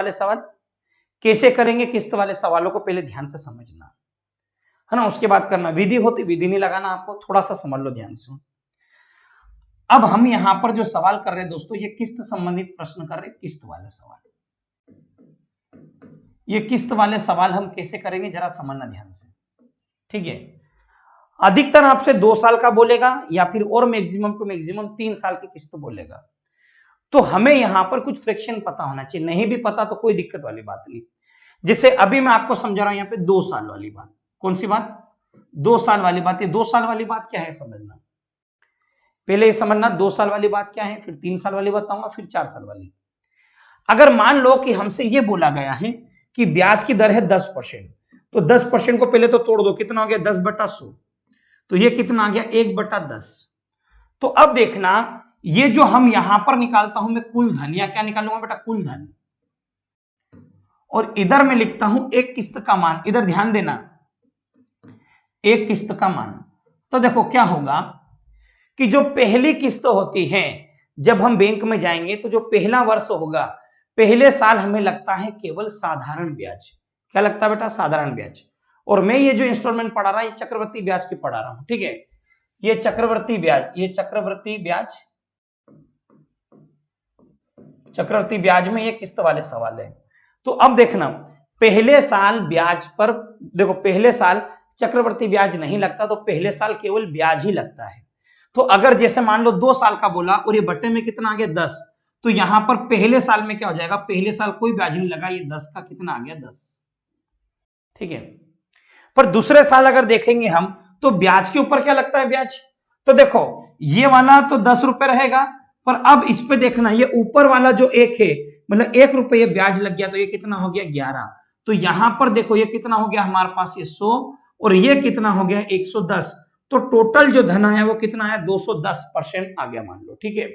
वाले सवाल कैसे करेंगे, किस्त वाले सवालों को पहले ध्यान से समझना है ना, उसके बाद करना। विधि होती, विधि नहीं लगाना आपको, थोड़ा सा समझ लो ध्यान से। अब हम यहां पर जो सवाल कर रहे हैं दोस्तों, ये किस्त संबंधित प्रश्न कर रहे हैं, किस्त वाले सवाल। ये किस्त वाले सवाल हम कैसे करेंगे जरा समझना ध्यान से, ठीक है। अधिकतर आपसे 2 साल का बोलेगा या फिर और मैक्सिमम टू मैक्सिमम 3 साल की किस्त बोलेगा। तो हमें यहां पर कुछ फ्रैक्शन पता होना चाहिए, नहीं भी पता तो कोई दिक्कत वाली बात नहीं। जैसे अभी मैं आपको समझा रहा हूं यहां पे 2 साल वाली बात। कौन सी बात? 2 साल वाली बात। ये 2 साल वाली बात क्या है समझना, पहले ये समझना 2 साल वाली बात क्या है, फिर 3 साल वाली बताऊंगा, फिर 4 साल वाली। अगर मान लो कि हमसे ये बोला गया है कि ब्याज की दर है 10%, तो 10% को पहले तो तोड़ दो, कितना हो गया 10/100, तो ये कितना आ गया 1/10। तो अब देखना, ये जो हम यहां पर निकालता हूं मैं कुल धन, या क्या निकालूंगा बेटा कुल धन, और इधर मैं लिखता हूं एक किस्त का मान। इधर ध्यान देना, एक किस्त का मान। तो देखो क्या होगा कि जो पहली किस्त होती है, जब हम बैंक में जाएंगे तो जो पहला वर्ष होगा, पहले साल हमें लगता है केवल साधारण ब्याज। क्या लगता है बेटा? साधारण ब्याज। और मैं ये जो इंस्टॉलमेंट पढ़ा रहा, ये चक्रवृद्धि ब्याज की पढ़ा रहा हूं, ठीक है। ये चक्रवृद्धि ब्याज, ये चक्रवृद्धि ब्याज, चक्रवृद्धि ब्याज में ये किस्त वाले सवाल है। तो अब देखना, पहले साल ब्याज पर देखो, पहले साल चक्रवृद्धि ब्याज नहीं लगता, तो पहले साल केवल ब्याज ही लगता है। तो अगर जैसे मान लो 2 साल का बोला और ये बट्टे में कितना आ गया 10, तो यहां पर पहले साल में क्या हो जाएगा, पहले साल कोई ब्याज नहीं लगा, ये 10 का कितना आ गया 10, ठीक है। पर दूसरे साल अगर देखेंगे हम, तो ब्याज के ऊपर क्या लगता है ब्याज, तो देखो ये वाला तो 10 रुपए रहेगा, पर अब इस पे देखना, ये ऊपर वाला जो एक है, मतलब 1 रुपये ब्याज लग गया, तो ये कितना हो गया 11। तो यहां पर देखो ये कितना हो गया हमारे पास, ये 100, और ये कितना हो गया 110। तो टोटल जो धन आया वो कितना आया 210% आ गया मान लो, ठीक है।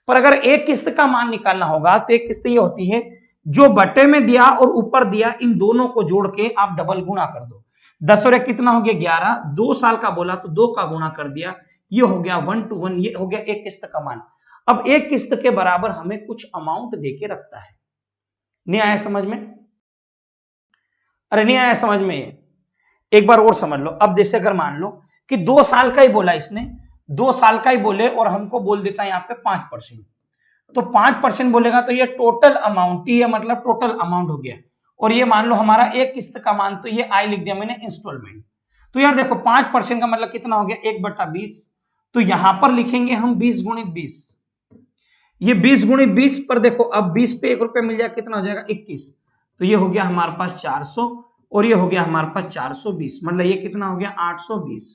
पर अगर एक किस्त का मान निकालना होगा, तो एक किस्त ये होती है जो बटे में दिया और ऊपर दिया, इन दोनों को जोड़ के आप डबल गुणा कर दो। 10 और 1 कितना हो गया 11, 2 साल का बोला तो 2 का गुणा कर दिया, ये हो गया 1 to 1, ये हो गया एक किस्त का मान। अब एक किस्त के बराबर हमें कुछ अमाउंट देके रखता है। नहीं आया समझ में? अरे नहीं आया समझ में? एक बार और समझ लो। अब जैसे अगर मान लो कि 2 साल का ही बोला इसने, 2 साल का ही बोले और हमको बोल देता है यहाँ पे 5%, तो 5% बोलेगा तो ये टोटल अमाउंट ही है, मतलब टोटल अमाउंट हो गया। और ये मान लो हमारा एक किस्त का मान, तो ये आई लिख दिया मैंने इंस्टॉलमेंट। तो यार देखो 5% का मतलब कितना हो गया 1/20, तो यहां पर लिखेंगे हम 20 गुणित 20। ये 20 गुणित 20 पर देखो, अब 20 पे 1 रुपया मिल जाएगा, कितना हो जाएगा 21, तो ये हो गया हमारे पास 400, और ये हो गया हमारे पास 420, मतलब ये कितना हो गया 820।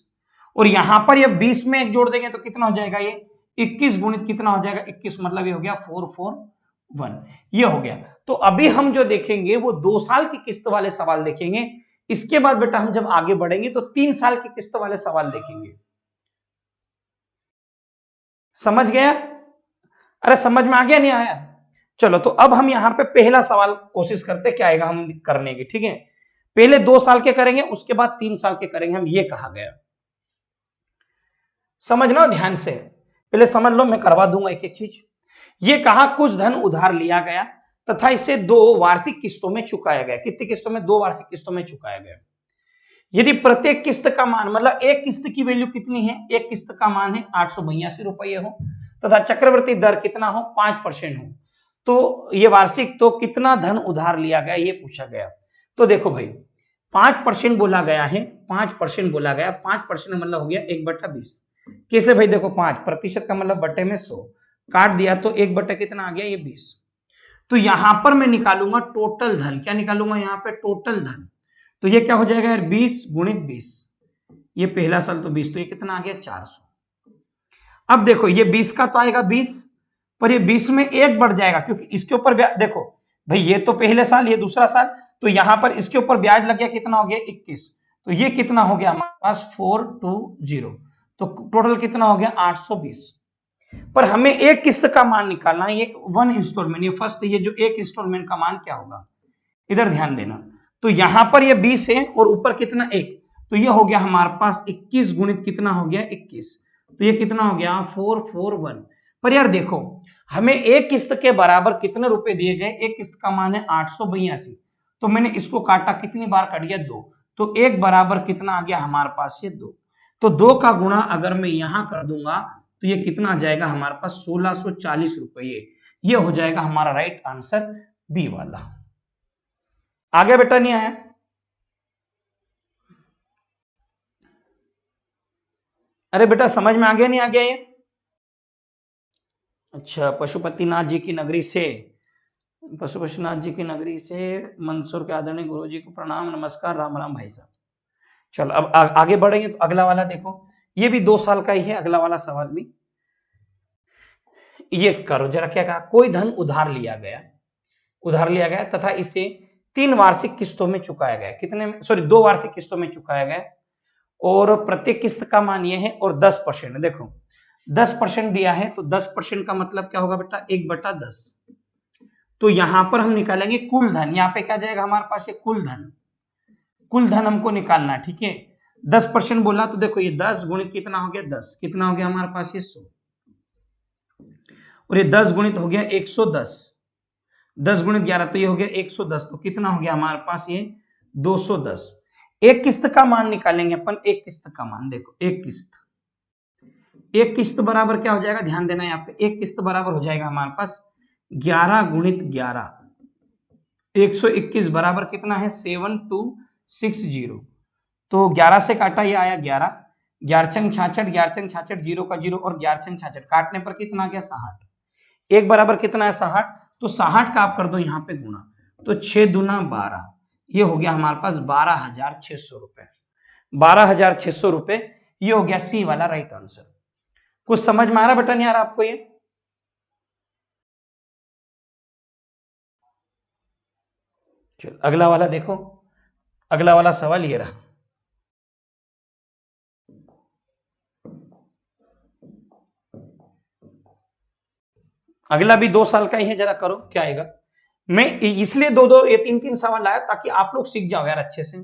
और यहां पर ये 20 में एक जोड़ देंगे तो कितना हो जाएगा, ये 21 गुणित कितना हो जाएगा 21, मतलब ये हो गया 441, ये हो गया। तो अभी हम जो देखेंगे वो 2 साल की किस्त वाले सवाल देखेंगे। इसके बाद बेटा हम जब आगे बढ़ेंगे तो 3 साल की किस्त वाले सवाल देखेंगे। समझ गया? अरे समझ में आ गया नहीं आया? चलो, तो अब हम यहां पे पहला सवाल कोशिश करते क्या आएगा हम करने की, ठीक है। पहले 2 साल के करेंगे, उसके बाद 3 साल के करेंगे हम, ये कहा गया। समझना ध्यान से, पहले समझ लो, मैं करवा दूंगा एक एक चीज। ये कहा कुछ धन उधार लिया गया तथा इसे 2 वार्षिक किस्तों में चुकाया गया। कितनी किस्तों में? 2 वार्षिक किस्तों में चुकाया गया। यदि प्रत्येक किस्त का मान, मतलब एक किस्त की वैल्यू कितनी है, एक किस्त का मान है 882 रुपये हो, तथा चक्रवृद्धि दर कितना हो 5% हो, तो ये वार्षिक, तो कितना धन उधार लिया गया ये पूछा गया। तो देखो भाई 5% बोला गया है, 5% बोला गया, 5% मतलब हो गया 1/20। कैसे भाई? देखो 5% का मतलब बटे में 100 काट दिया, तो 1 कितना आ गया ये 20। तो यहां पर मैं निकालूंगा टोटल धन। क्या निकालूंगा यहाँ पे? टोटल धन। तो ये क्या हो जाएगा यार 20 गुणित 20, ये पहला साल तो 20, तो ये कितना आ गया 400। अब देखो ये 20 का तो आएगा 20, पर ये 20 में 1 बढ़ जाएगा, क्योंकि इसके ऊपर देखो भाई, ये तो पहले साल, ये दूसरा साल, तो यहां पर इसके ऊपर ब्याज लग गया, कितना हो गया 21, तो ये कितना हो गया हमारे पास 420, तो टोटल कितना हो गया 820। पर हमें एक किस्त का मान निकालना है, ये 1 इंस्टॉलमेंट, ये फर्स्ट, ये जो एक इंस्टॉलमेंट का मान क्या होगा, इधर ध्यान देना। तो यहां पर ये 20 है और ऊपर कितना 1, तो ये हो गया हमारे पास 21 गुणित कितना हो गया 21, तो ये कितना हो गया 441। पर यार देखो हमें एक किस्त के बराबर कितने रुपए दिए गए, एक किस्त का मान है 882, तो मैंने इसको काटा, कितनी बार कट गया 2, तो एक बराबर कितना आ गया हमारे पास ये 2, तो 2 का गुणा अगर मैं यहां कर दूंगा तो ये कितना आ जाएगा हमारे पास 1640 रुपये, ये हो जाएगा हमारा राइट आंसर बी वाला। आगे बेटा नहीं आया? अरे बेटा समझ में आ गया नहीं आ गया ये? अच्छा, पशुपतिनाथ जी की नगरी से, पशुपतिनाथ जी की नगरी से मंदसौर के आदरणीय गुरु जी को प्रणाम, नमस्कार, राम राम भाई साहब। चलो अब आगे बढ़ेंगे, तो अगला वाला देखो, ये भी 2 साल का ही है, अगला वाला सवाल भी। ये करो जरा, क्या कहा, कोई धन उधार लिया गया तथा इसे 3 वार्षिक किस्तों में चुकाया गया, कितने में, सॉरी 2 वार्षिक किस्तों में चुकाया गया, और प्रत्येक किस्त का मान ये है, और 10%, देखो 10% दिया है, तो 10% का मतलब क्या होगा बेटा, 1/10, तो यहां पर हम निकालेंगे कुल धन, यहाँ पे क्या जाएगा हमारे पास, ये कुल धन हमको निकालना है, ठीक है। 10% बोला तो देखो ये 10 गुणित कितना हो गया 10, कितना हो गया हमारे पास ये 100, और ये 10 गुणित हो गया 110, 10 गुणित 11 तो ये हो गया 110, तो कितना हो गया हमारे पास ये 210। एक किस्त का मान निकालेंगे अपन, एक किस्त का मान, देखो एक किस्त बराबर क्या हो जाएगा, ध्यान देना यहाँ पे, एक किस्त बराबर हो जाएगा हमारे पास 11 गुणित 11, 121 बराबर कितना है 7260, तो 11 से काटा ये आया 11, 11 छंग 66, 11 छंग 66, 0 का 0, और 11 छंग 66 काटने पर कितना आ गया 60, एक बराबर कितना है 60, तो 60 का आप कर दो यहाँ पे गुणा, तो 6 दूना 12, ये हो गया हमारे पास 12,600 रुपए, 12,600 रुपए, ये हो गया सी वाला राइट आंसर। कुछ समझ में आ रहा बेटा, नहीं आ रहा आपको ये? चलो अगला वाला देखो, अगला वाला सवाल ये रहा, अगला भी 2 साल का ही है, जरा करो क्या आएगा। मैं इसलिए ये 3 सवाल लाया ताकि आप लोग सीख जाओ यार अच्छे से।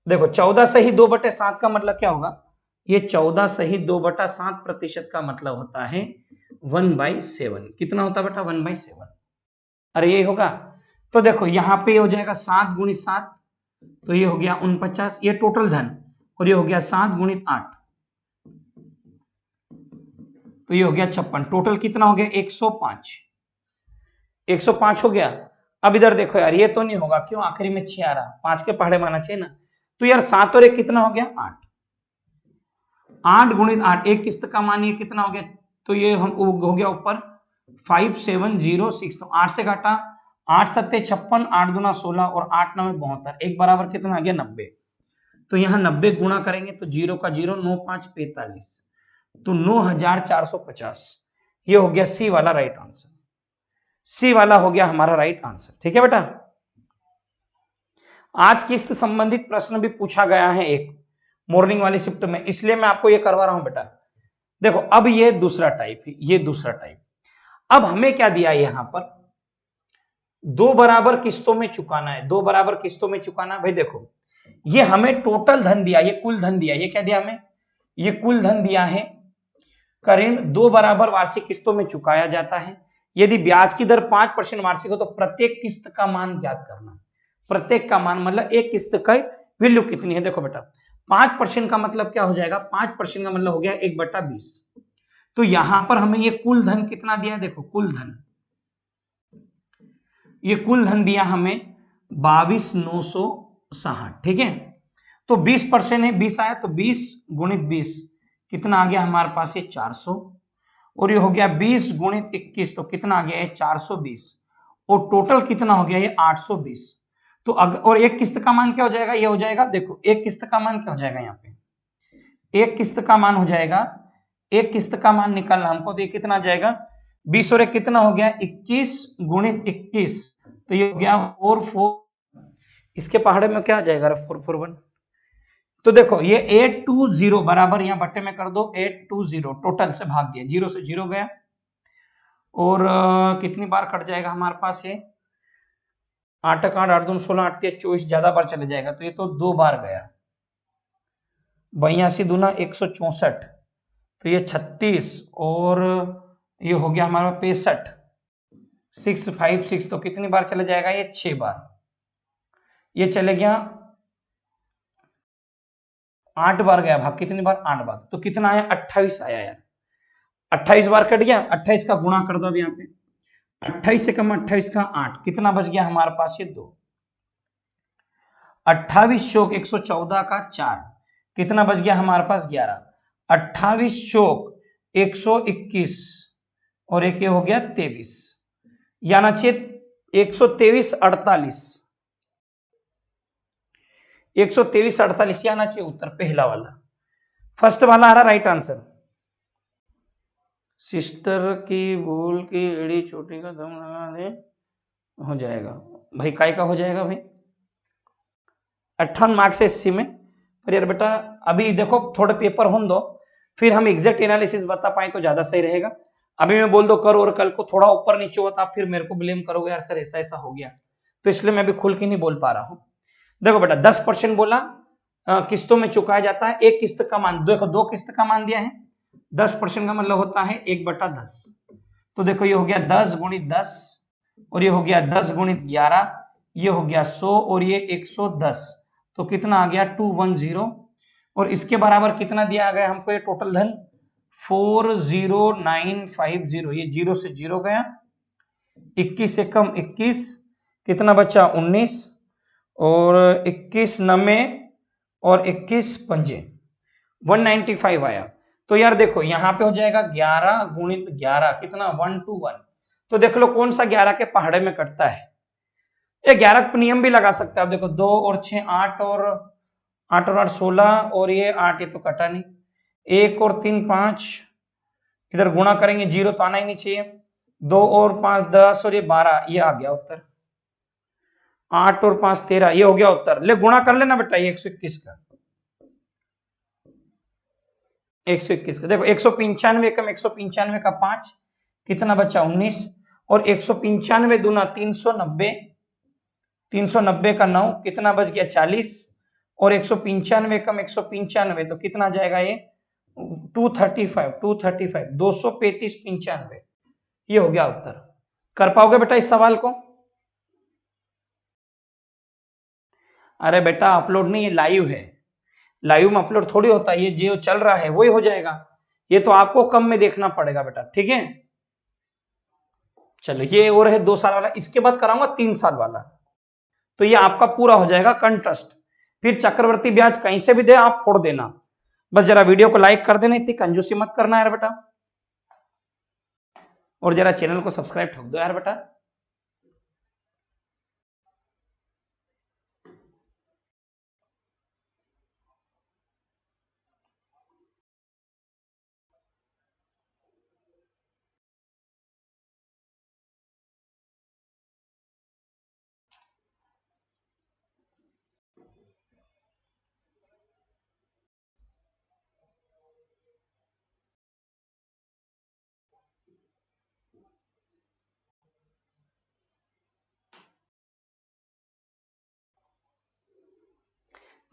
देखो 14 सही 2/7 का मतलब क्या होगा, ये 14 सही 2/7% का मतलब होता है 1/7, कितना होता है बेटा 1/7, अरे ये होगा, तो देखो यहाँ पे हो जाएगा 7 गुणित 7, तो ये हो गया 49, ये टोटल धन, और ये हो गया 7 गुणित 8, तो ये हो गया 56, टोटल कितना हो गया 105, 105 हो गया। अब इधर देखो यार, ये तो नहीं होगा, क्यों, आखिरी में 6 आ रहा, 5 के पहाड़े माना चाहिए ना, तो यार 7 और 1 कितना हो गया 8, 8 गुणित 8, एक किस्त का मान ये कितना हो गया, तो ये हम हो गया ऊपर 5706, तो 8 से काटा, 8 सत्ते 56, 8 दूना 16, और 8 9 72, एक बराबर कितना आ गया 90, तो यहाँ 90 गुणा करेंगे तो 0 का 0, 9 5 45, तो 9450, ये हो गया सी वाला राइट आंसर, सी वाला हो गया हमारा राइट आंसर, ठीक है बेटा। आज किस्त संबंधित प्रश्न भी पूछा गया है एक मॉर्निंग वाली शिफ्ट में, इसलिए मैं आपको ये करवा रहा हूं बेटा। देखो अब ये दूसरा टाइप है, ये दूसरा टाइप, अब हमें क्या दिया है यहां पर, 2 बराबर किस्तों में चुकाना है, 2 बराबर किस्तों में चुकाना है। भाई देखो ये हमें टोटल धन दिया, ये कुल धन दिया, ये क्या दिया हमें, ये कुल धन दिया है, ऋण 2 बराबर वार्षिक किस्तों में चुकाया जाता है, यदि ब्याज की दर 5% वार्षिक हो तो प्रत्येक किस्त का मान ज्ञात करना, प्रत्येक का मान मतलब एक किस्त का वैल्यू कितनी है। देखो बेटा 5% का मतलब क्या हो जाएगा, 5% का मतलब हो गया 1/20, तो यहां पर हमें ये कुल धन कितना दिया है, देखो कुल धन, ये कुल धन दिया हमें 22,960, ठीक है, तो 20% है, 20 आया, तो 20 गुणित 20 कितना आ गया हमारे पास ये 400, और ये हो गया 20 गुणित 21, तो कितना आ गया ये 420, और टोटल कितना हो गया ये 820, तो और एक किस्त का मान क्या हो जाएगा, ये हो जाएगा, देखो एक किस्त का मान क्या हो जाएगा, यहाँ पे एक किस्त का मान हो जाएगा, एक किस्त का मान निकालना हमको, तो ये कितना आ जाएगा 20 और 1 कितना हो गया 21 गुणित 21, तो ये हो गया 44, इसके पहाड़े में क्या आ जाएगा 441, तो देखो ये 820 बराबर यहाँ बट्टे में कर दो 820, टोटल से भाग दिया, 0 से 0 गया, और कितनी बार कट जाएगा हमारे पास ये 8 8 8 2 16 8 3 24, ज्यादा बार चले जाएगा, तो ये तो 2 बार गया, 82 दूना 164, तो ये 36, और ये हो गया हमारा 65, 656, तो कितनी बार चला जाएगा ये 6 बार, ये चले गया 8 बार गया भाग, कितनी बार 8 बार, तो कितना आया 28 आया यार, 28 बार कट गया, 28 का गुणा कर दो अब यहाँ पे, 28 से कम 28 का 8, कितना बच गया हमारे पास ये 2, 28 चौक 114 का 4, कितना बच गया हमारे पास 11, 28 चौक 121 और एक ये हो गया 23, याना चाहिए 123 48, 123 48 आना चाहिए उत्तर, पहला वाला, फर्स्ट वाला आ रहा राइट आंसर। सिस्टर की भूल की एड़ी चोटी का दम लगा दे, हो जाएगा भाई, काय का हो जाएगा भाई 58 मार्क्स है 80 में। पर यार बेटा अभी देखो थोड़े पेपर होने दो, फिर हम एग्जैक्ट एनालिसिस बता पाए तो ज्यादा सही रहेगा। अभी मैं बोल दो करो और कल को थोड़ा ऊपर नीचे होता फिर मेरे को ब्लेम करोगे यार सर ऐसा ऐसा हो गया, तो इसलिए मैं भी खुल के नहीं बोल पा रहा हूं। देखो बेटा 10% बोला किस्तों में चुकाया जाता है, एक किस्त का मान, देखो 2 किस्त का मान दिया है, 10% का मतलब होता है 1/10, तो देखो ये हो गया 10 गुणित 10 और ये हो गया 10 गुणित 11, ये हो गया 100 और ये 110, तो कितना आ गया 210, और इसके बराबर कितना दिया गया हमको ये टोटल धन 40950, ये 0 से 0 गया, 21 से कम 21, कितना बचा 19 और 21 नमे और 21 पंजे 195 आया। तो यार देखो यहाँ पे हो जाएगा 11 गुणित 11, कितना 121, तो देख लो कौन सा 11 के पहाड़े में कटता है, ये 11 का नियम भी लगा सकते हैं आप, देखो 2 और 6 8 और 8 और 8 16 और ये 8, ये तो कटा नहीं, 1 और 3 5, इधर गुणा करेंगे 0 तो आना ही नहीं चाहिए, 2 और 5 10 और ये 12, ये आ गया उत्तर, 8 और 5 13, ये हो गया उत्तर। ले गुणा कर लेना बेटा ये 121 का, 121 का देखो 195 कम 195 का 5, कितना बचा 19, और 195 दूना 390, 390 का 9, कितना बच गया 40, और 195 कम 195 तो कितना जाएगा ये 235, 235 95, ये हो गया उत्तर। कर पाओगे बेटा इस सवाल को? अरे बेटा अपलोड नहीं, ये लाइव है, लाइव में अपलोड थोड़ी होता है, ये जो चल रहा है वही हो जाएगा, ये तो आपको कम में देखना पड़ेगा बेटा, ठीक है। चलो ये और है 2 साल वाला, इसके बाद कराऊंगा 3 साल वाला, तो ये आपका पूरा हो जाएगा कंट्रस्ट, फिर चक्रवर्ती ब्याज कहीं से भी दे आप फोड़ देना, बस जरा वीडियो को लाइक कर देना, इतनी कंजूसी मत करना यार बेटा, और जरा चैनल को सब्सक्राइब ठोक दो यार बेटा।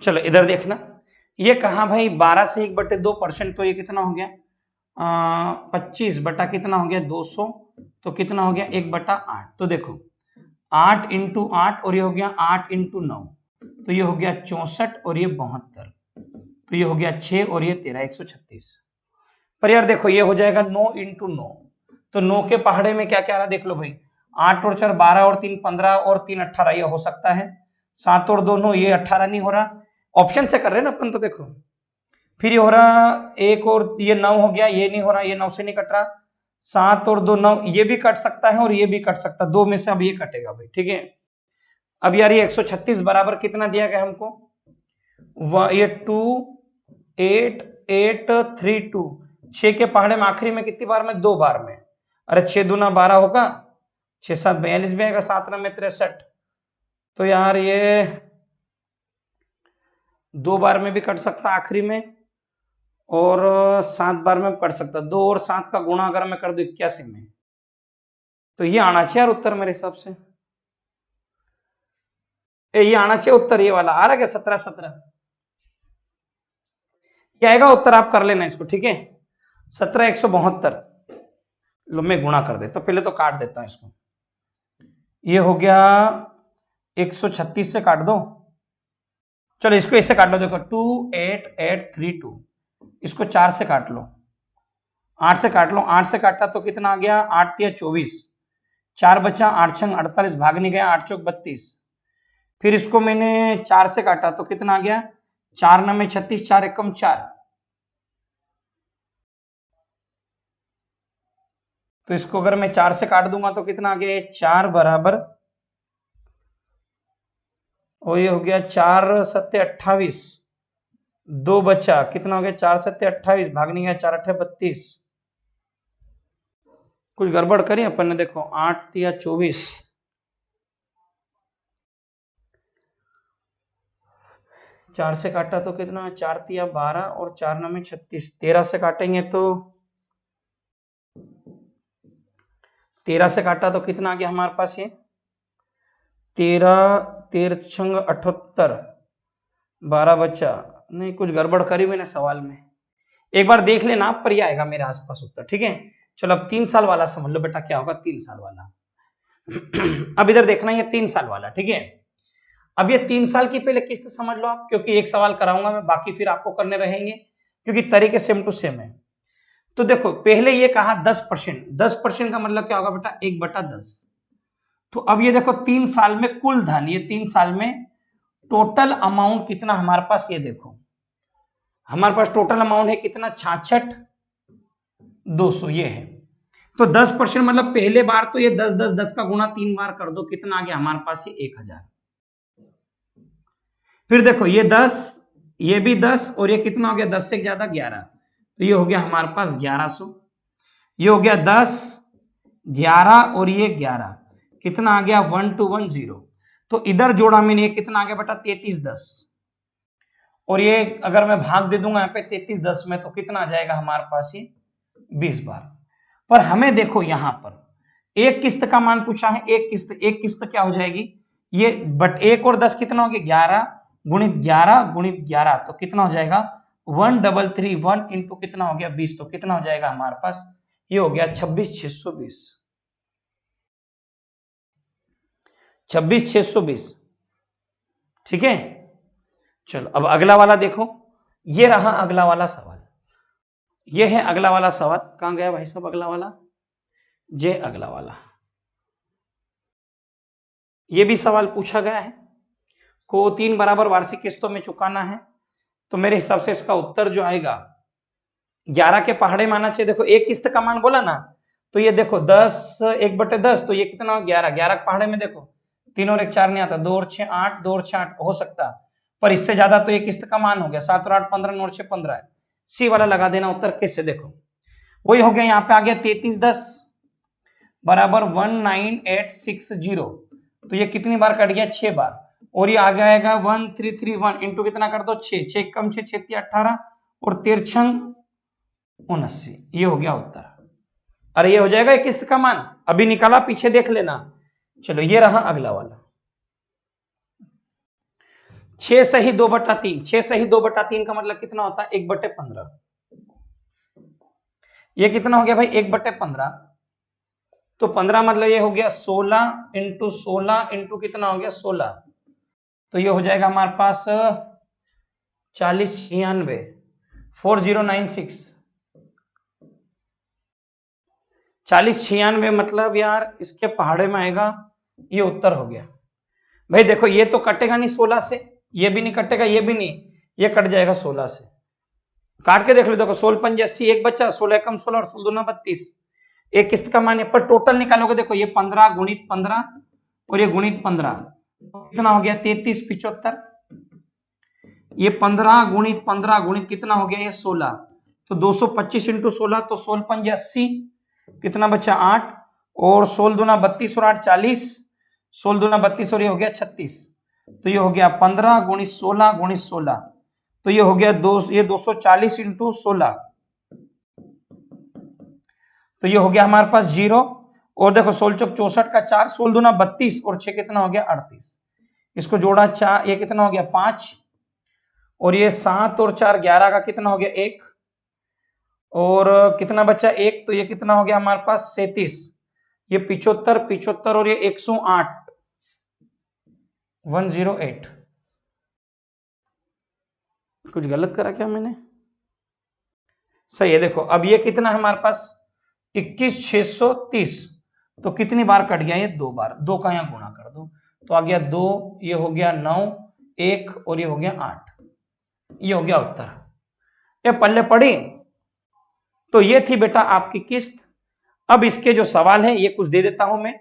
चलो इधर देखना, ये कहा भाई 12 से 1/2%, तो ये कितना हो गया 25 बटा कितना हो गया 200, तो कितना हो गया 1/8, तो देखो 8 इंटू 8 और ये हो गया 8 इंटू 9, तो ये हो गया 64 और ये 72, तो ये हो गया 6 और ये 13 136, पर यार देखो ये हो जाएगा 9 इंटू 9, तो 9 के पहाड़े में क्या क्या रहा देख लो भाई, 8 और 4 12 और 3 15 और 3 18, ये हो सकता है, 7 और 2 9, ये 18 नहीं हो रहा, ऑप्शन से कर रहे हैं ना अपन, तो देखो फिर ये हो रहा 1 और ये 9 हो गया, ये नहीं हो रहा, ये 9 से नहीं कट रहा, 7 और 2 9, ये भी कट सकता है और ये भी कट सकता है, 2 में से अब ये कटेगा भाई, ठीक है। अब यार ये 136 बराबर कितना दिया गया हमको, ये 2 8 8 3 2, 6 के पहाड़े में आखिरी में कितनी बार में 2 बार में, अरे 6 दूना 12 होगा, 6 7 42 भी आएगा, 7 में 63, तो यार ये 2 बार में भी कट सकता आखिरी में और 7 बार में कट सकता, 2 और 7 का गुणा अगर मैं कर दूं 81 में, तो ये आना चाहिए यार उत्तर मेरे हिसाब से, ये आना चाहिए उत्तर, ये वाला आ रहा क्या 17 17, ये आएगा उत्तर, आप कर लेना इसको, ठीक है 17 172, लो मैं गुणा कर देता, पहले तो काट देता हूं इसको। ये हो गया 136 से काट दो, चलो इसको ऐसे काट लो, देखो 28832, इसको 4 से काट लो, 8 से काट लो, 8 से काटा तो कितना आ गया, 8 तिया 24, 4 बचा, 8 छंग 48, भाग नहीं गया, 8 चौक 32। फिर इसको मैंने 4 से काटा तो कितना आ गया, 4 9 36, 4 एकम 4, तो इसको अगर मैं 4 से काट दूंगा तो कितना आ गया, 4 बराबर, और ये हो गया 4 सत्ते 28, 2 बचा, कितना हो गया, 4 सत्ते 28, भाग नहीं गया, 4 अट्ठे 32। कुछ गड़बड़ करी अपन ने, देखो 8 तिया 24, 4 से काटा तो कितना, 4 तिया 12 और 4 9 36, 13 से काटेंगे तो 13 से काटा तो कितना आ गया हमारे पास, ये 13 13 78, 12 बचा, नहीं कुछ गड़बड़ करी मैंने सवाल में, एक बार देख लेना पर ये आएगा मेरे आसपास उत्तर, ठीक है। चलो अब 3 साल वाला समझ लो बेटा, क्या होगा 3 साल वाला। अब इधर देखना, ये 3 साल वाला, ठीक है। अब ये 3 साल की पहले किस्त समझ लो आप, क्योंकि एक सवाल कराऊंगा मैं, बाकी फिर आपको करने रहेंगे, क्योंकि तरीके सेम टू सेम है। तो देखो पहले ये कहा 10%, 10% का मतलब क्या होगा बेटा, 1/10। तो अब ये देखो 3 साल में कुल धन, ये 3 साल में टोटल अमाउंट कितना हमारे पास, ये देखो हमारे पास टोटल अमाउंट है कितना, 66,200 ये है। तो 10% मतलब पहले बार तो ये 10 10 10 का गुणा 3 बार कर दो, कितना आ गया हमारे पास, ये 1000। फिर देखो ये 10, ये भी 10, और ये कितना हो गया, 10 से ज्यादा 11, तो ये हो गया हमारे पास 1100। ये हो गया 10 11 और ये 11, कितना आ गया 1210। तो इधर जोड़ा मैंने, ये कितना आ गया बेटा 3310, और ये अगर मैं भाग दे दूंगा यहाँ पे 3310 में, तो कितना आ जाएगा हमारे पास, ये 20 बार। पर हमें देखो यहां पर एक किस्त का मान पूछा है, एक किस्त क्या हो जाएगी, ये बट 1 और 10 कितना हो गया, 11 गुणित 11 गुणित 11, तो कितना हो जाएगा 1331 इंटू कितना हो गया 20, तो कितना हो जाएगा हमारे पास, ये हो गया 26,620, 26,620, ठीक है। चलो अब अगला वाला देखो, ये रहा अगला वाला सवाल, ये है अगला वाला सवाल, कहां गया भाई साहब अगला वाला, जे अगला वाला, ये भी सवाल पूछा गया है, को 3 बराबर वार्षिक किस्तों में चुकाना है। तो मेरे हिसाब से इसका उत्तर जो आएगा 11 के पहाड़े में आना चाहिए। देखो एक किस्त का मान बोला ना, तो ये देखो 10 1/10, तो ये कितना 11 11 के पहाड़े में देखो 3 और 1 4 नहीं आता, 2 और 6 8, 2 और 6 8 हो सकता, पर इससे ज्यादा तो एक किस्त का मान हो गया, 7 और 8 15, 9 और 6 15 है, सी वाला लगा देना उत्तर। कैसे, देखो वही हो गया, यहाँ पे आ गया 3310 बराबर 19860, तो ये कितनी बार कट गया, 6 बार, और ये आ जाएगा 1331 इंटू कितना कर दो 6, 6 कम 6 6 18 और 13 79, ये हो गया उत्तर। अरे ये हो जाएगा एक किस्त का मान, अभी निकाला, पीछे देख लेना। चलो ये रहा अगला वाला, 6 सही 2/3, 6 सही 2/3 का मतलब कितना होता है, 1/15, ये कितना हो गया भाई 1/15, तो 15 मतलब ये हो गया 16 इंटू 16 इंटू कितना हो गया 16, तो ये हो जाएगा हमारे पास 4096 4096, 4096 मतलब यार इसके पहाड़े में आएगा, ये उत्तर हो गया भाई। देखो ये तो कटेगा नहीं 16 से, ये भी नहीं कटेगा, ये भी नहीं, ये कट जाएगा 16 से, काट के देख लो, देखो 16 5 80, एक बच्चा 16 कम 16 और 16 दूना 32, एक किस्त का मान है, पर टोटल निकालोगे देखो ये 15 गुणित 15 और ये गुणित 15, कितना हो गया 33 75, ये 15 गुणित 15 गुणित कितना हो गया ये 16, तो 225 इंटू 16, तो 16 5 80, कितना बचा 8, और 16 दूना 32 और 8 40, 16 दूना 32 और ये हो गया 36, तो ये हो गया 15 गुणित 16 गुणित 16, तो ये हो गया ये 240 इंटू 16, तो ये हो गया हमारे पास 0, और देखो 16 चौक 64 का 4, 16 दूना 32 और 6 कितना हो गया 38, इसको जोड़ा 4, ये कितना हो गया 5, और ये 7 और 4 11 का कितना हो गया 1, और कितना बचा एक, तो ये कितना हो गया हमारे पास 37, ये 75 75 और ये 108 108। कुछ गलत करा क्या मैंने? सही है। देखो अब ये कितना है हमारे पास 21630, तो कितनी बार कट गया ये? 2 बार। 2 का यहां गुणा कर दो तो आ गया 2, ये हो गया 9, 1 और ये हो गया 8। ये हो गया उत्तर। ये पल्ले पड़ी। तो ये थी बेटा आपकी किस्त। अब इसके जो सवाल है ये कुछ दे देता हूं मैं,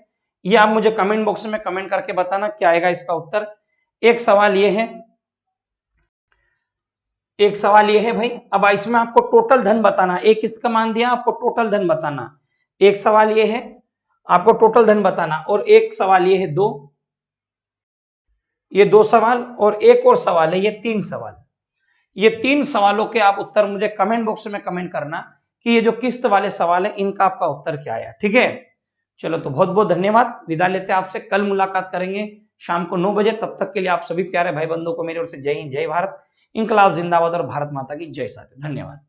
ये आप मुझे कमेंट बॉक्स में कमेंट करके बताना क्या आएगा इसका उत्तर। एक सवाल ये है, एक सवाल ये है भाई, अब इसमें आपको टोटल धन बताना। एक किस्त का मान दिया, आपको टोटल धन बताना। एक सवाल ये है, आपको टोटल धन बताना, और एक सवाल ये है दो, ये 2 सवाल, और एक और सवाल है, ये 3 सवाल। ये 3 सवालों के आप उत्तर मुझे कमेंट बॉक्स में कमेंट करना कि ये जो किस्त वाले सवाल है इनका आपका उत्तर क्या आया। ठीक है, चलो तो बहुत बहुत धन्यवाद। विदा लेते हैं आपसे, कल मुलाकात करेंगे शाम को 9 बजे। तब तक के लिए आप सभी प्यारे भाई बंधुओं को मेरी ओर से जय हिंद, जय भारत, इंकलाब जिंदाबाद और भारत माता की जय। साथ धन्यवाद।